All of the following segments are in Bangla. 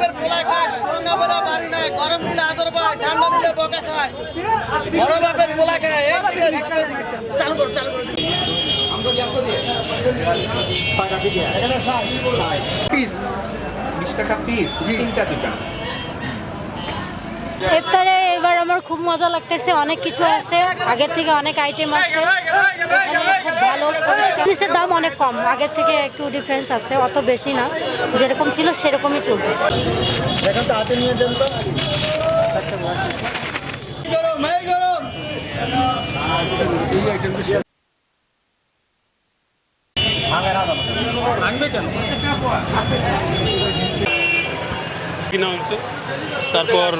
বাপের পোলা খায়, করোনা বলে বাড়ি নাই, গরম দিলে আদর পায়, ঠান্ডা দিলে বকা খায়, বড় বাপের পোলা খায়। চালু করো পিস 20 টাকা পিস, তিনটা দিবেন। ইফতারে এবার আমার খুব মজা লাগতেছে, অনেক কিছু আছে, আগের থেকে অনেক আইটেম আছে, এখানে খুব ভালো। জিনিসের দাম অনেক কম, আগের থেকে একটু ডিফারেন্স আছে, অত বেশি না, যেরকম ছিল সেরকমই চলতেছে। এখন তো হাতে নিয়ে দেন তো। গরম এই গরম ভাঙবে কেন? কিনা হচ্ছে, তারপর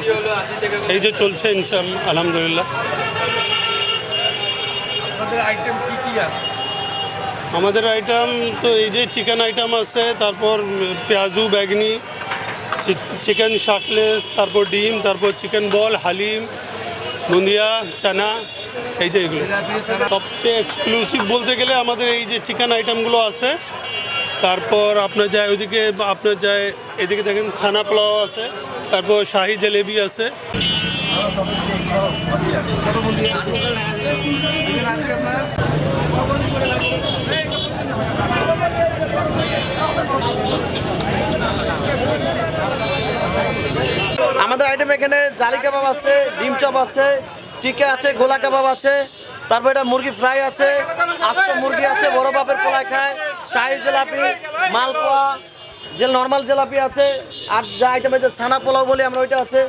এই যে চলছে ইনশাআল্লাহ আলহামদুলিল্লাহ। আমাদের আইটেম তো এই যে চিকেন আইটেম আছে, তারপর পেঁয়াজু বেগনি, চিকেন শাকলেস, তারপর ডিম, তারপর চিকেন বল, হালিম, বুন্দিয়া, চানা, এই যে এগুলো। সবচেয়ে এক্সক্লুসিভ বলতে গেলে আমাদের এই যে চিকেন আইটেমগুলো আছে। তারপর আপনার যায় ওইদিকে, আপনার যায় এদিকে দেখেন ছানা পোলাও আছে, তারপর শাহি জলেবি আছে। আমাদের আইটেম এখানে জালি কাবাব আছে, ডিম চপ আছে, টিকা আছে, গোলা কাবাব আছে, তারপর এটা মুরগি ফ্রাই আছে, আস্ত মুরগি আছে, বড় বাপের পোলা খায়, শাহি জিলাপি, মালপোয়া, যে নর্মাল জিলাপি আছে, আর যা আইটেম আছে ছানা পোলাও বলি আমরা, ওইটা আছে,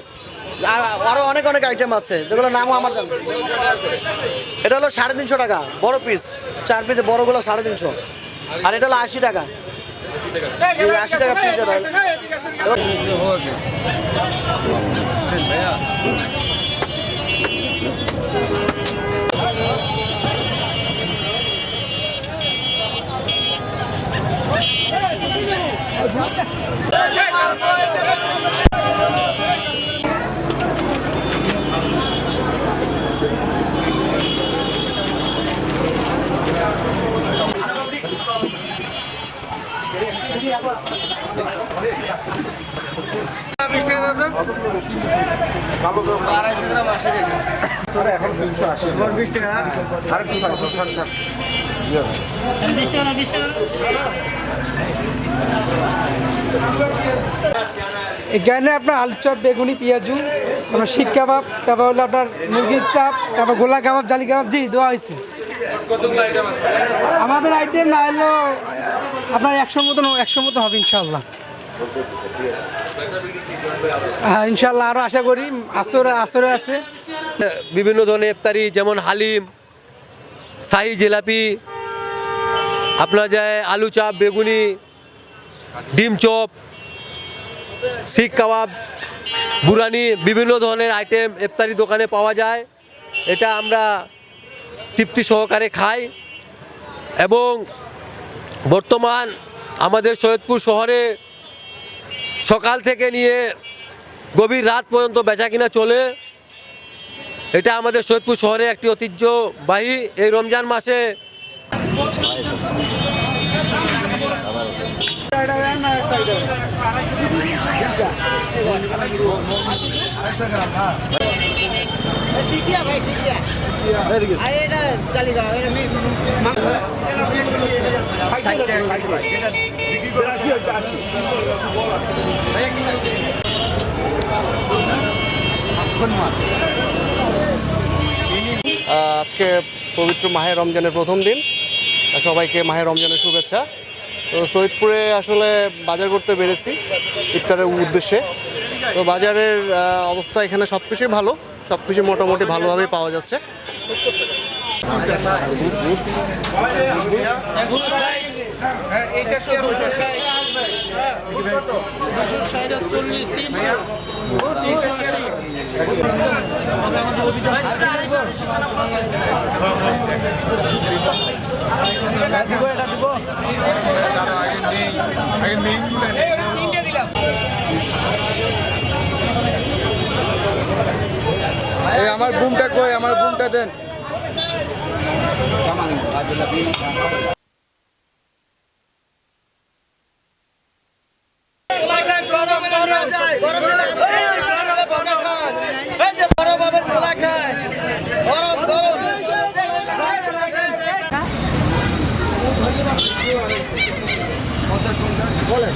আর আরও অনেক অনেক আইটেম আছে যেগুলো নামও আমার জানা। এটা হলো 350 টাকা বড় পিস, 4 পিস বড়গুলো 350, আর এটা হলো 80 টাকা। 80 টাকা পিস। এখন 380 20 টাকা আর একটু থাক। এখানে আপনার আলু চপ, বেগুনি, পেঁয়াজু, আপনার শিক কাবাব, তারপর হলো আপনার মুরগির চাপ, তারপর গোলা কাবাব, জালি কাবাব, জি দেওয়া হয়েছে। আমাদের আইটেম না হলো আপনার 100 মতো হবে ইনশাল্লাহ। হ্যাঁ ইনশাল্লাহ, আরও আশা করি আসরে আছে বিভিন্ন ধরনের ইফতারি, যেমন হালিম, শাহি জিলাপি, আপনার যায় আলু চাপ, বেগুনি, ডিম চপ, শিক কাবাব, বুরানি, বিভিন্ন ধরনের আইটেম ইফতারি দোকানে পাওয়া যায়। এটা আমরা তৃপ্তি সহকারে খাই। এবং বর্তমান আমাদের সৈয়দপুর শহরে সকাল থেকে নিয়ে গভীর রাত পর্যন্ত বেচাকিনা চলে। এটা আমাদের সৈয়দপুর শহরে একটি ঐতিহ্যবাহী। এই রমজান মাসে আজকে পবিত্র মাহে রমজানের প্রথম দিন, সবাইকে মাহে রমজানের শুভেচ্ছা। তো সৈয়দপুরে আসলে বাজার করতে বেরেছি ইফতারের উদ্দেশ্যে। তো বাজারের অবস্থা এখানে সব কিছুই ভালো, সব কিছু মোটামুটি ভালোভাবেই পাওয়া যাচ্ছে। আমার বুমটা কই, আমার বুমটা দেন। গরম 50-50 বলে